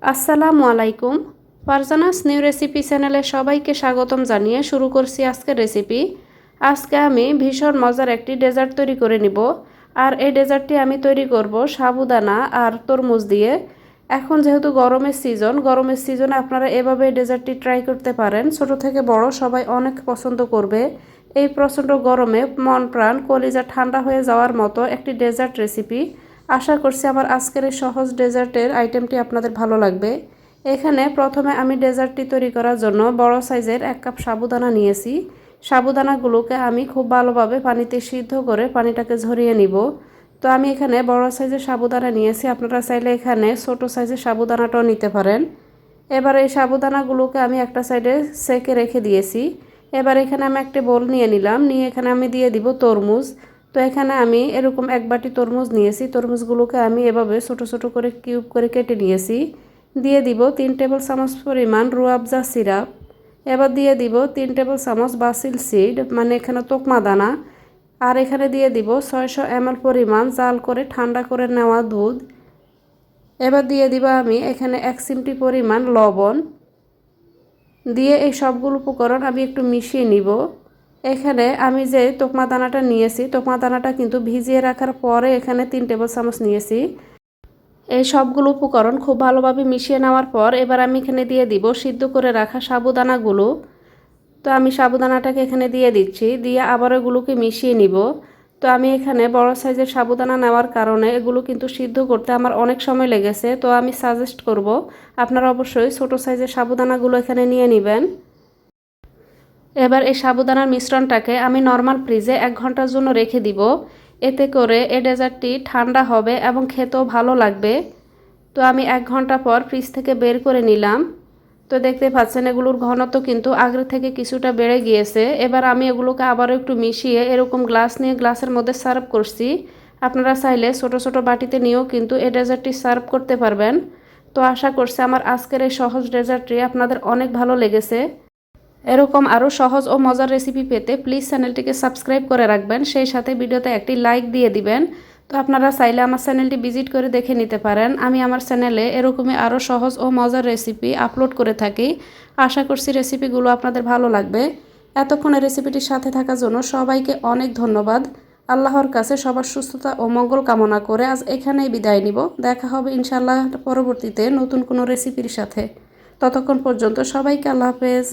আসসালামু আলাইকুম। Farzana's new recipe চ্যানেলে সবাইকে স্বাগতম জানিয়ে শুরু করছি আজকের রেসিপি। আজকে আমি ভীষণ মজার একটি ডেজার্ট তৈরি করে নিব। আর এই ডেজার্টটি আমি তৈরি করব সাবুদানা আর তরমুজ দিয়ে। এখন যেহেতু গরমের সিজনে আপনারা এভাবে ডেজার্টটি ট্রাই করতে পারেন। ছোট থেকে বড় সবাই অনেক পছন্দ করবে। এই প্রচণ্ড গরমে মন প্রাণ কলিজা ঠান্ডা হয়ে যাওয়ার মতো একটি ডেজার্ট রেসিপি। আশা করছি আমার আজকের এই সহজ ডেজার্টের আইটেমটি আপনাদের ভালো লাগবে। এখানে প্রথমে আমি ডেজার্টটি তৈরি করার জন্য বড় সাইজের 1 কাপ সাবুদানা নিয়েছি। সাবুদানাগুলোকে আমি খুব ভালোভাবে পানিতে সিদ্ধ করে পানিটাকে ঝরিয়ে নিব। তো আমি এখানে বড় সাইজের সাবুদানা নিয়েছি, আপনারা চাইলে এখানে ছোট সাইজের সাবুদানাটাও নিতে পারেন। এবার এই সাবুদানাগুলোকে আমি একটা সাইডে সেকে রেখে দিয়েছি। এবার এখানে আমি একটা বোল নিয়ে নিলাম, নিয়ে এখানে আমি দিয়ে দিব তরমুজ। তো এখানে আমি এরকম 1 বাটি তরমুজ নিয়েছি। তরমুজগুলোকে আমি এভাবে ছোট ছোট করে কিউব করে কেটে নিয়েছি। দিয়ে দিব 3 টেবিল চামচ পরিমাণ রুয়াবজা সিরাপ। এবার দিয়ে দিব 3 টেবিল চামচ বাসিল সিড, মানে এখানে তোকমা দানা। আর এখানে দিয়ে দিব 600 ml পরিমাণ জাল করে ঠান্ডা করে নেওয়া দুধ। এবার দিয়ে দিব আমি এখানে 1 চিমটি পরিমাণ লবণ। দিয়ে এই সবগুলো উপকরণ আমি একটু মিশিয়ে নিব। এখানে আমি যে তোকমা দানাটা নিয়েছি, তোকমা দানাটা কিন্তু ভিজিয়ে রাখার পরে এখানে 3 টেবিল চামচ নিয়েছি। এই সবগুলো উপকরণ খুব ভালোভাবে মিশিয়ে নেওয়ার পর এবার আমি এখানে দিয়ে দিব সিদ্ধ করে রাখা সাবুদানাগুলো। তো আমি সাবুদানাটাকে এখানে দিয়ে দিচ্ছি, দিয়ে আবার এগুলোকে মিশিয়ে নিব। তো আমি এখানে বড় সাইজের সাবুদানা নেওয়ার কারণে এগুলো কিন্তু সিদ্ধ করতে আমার অনেক সময় লেগেছে। তো আমি সাজেস্ট করব আপনারা অবশ্যই ছোট সাইজের সাবুদানাগুলো এখানে নিয়ে নেবেন। এবার এই সাবুদানার মিশ্রণটাকে আমি নর্মাল ফ্রিজে 1 ঘন্টার জন্য রেখে দিব। এতে করে এই ডেজার্টটি ঠান্ডা হবে এবং খেতেও ভালো লাগবে। তো আমি 1 ঘন্টা পর ফ্রিজ থেকে বের করে নিলাম। তো দেখতে পাচ্ছেন এগুলোর ঘনত্ব কিন্তু আগের থেকে কিছুটা বেড়ে গিয়েছে। এবার আমি এগুলোকে আবারও একটু মিশিয়ে এরকম গ্লাস নিয়ে গ্লাসের মধ্যে সার্ভ করছি। আপনারা চাইলে ছোট ছোট বাটিতে নিয়েও কিন্তু এই ডেজার্টটি সার্ভ করতে পারবেন। তো আশা করছি আমার আজকের এই সহজ ডেজার্টটি আপনাদের অনেক ভালো লেগেছে। এরকম আরও সহজ ও মজার রেসিপি পেতে প্লিজ চ্যানেলটিকে সাবস্ক্রাইব করে রাখবেন, সেই সাথে ভিডিওতে একটি লাইক দিয়ে দিবেন। তো আপনারা চাইলে আমার চ্যানেলটি ভিজিট করে দেখে নিতে পারেন। আমি আমার চ্যানেলে এরকমই আরও সহজ ও মজার রেসিপি আপলোড করে থাকি। আশা করছি রেসিপিগুলো আপনাদের ভালো লাগবে। এতক্ষণ এই রেসিপিটির সাথে থাকার জন্য সবাইকে অনেক ধন্যবাদ। আল্লাহর কাছে সবার সুস্থতা ও মঙ্গল কামনা করে আজ এখানেই বিদায় নিব। দেখা হবে ইনশাআল্লাহ পরবর্তীতে নতুন কোনো রেসিপির সাথে। ততক্ষণ পর্যন্ত সবাইকে আল্লাহ হাফেজ।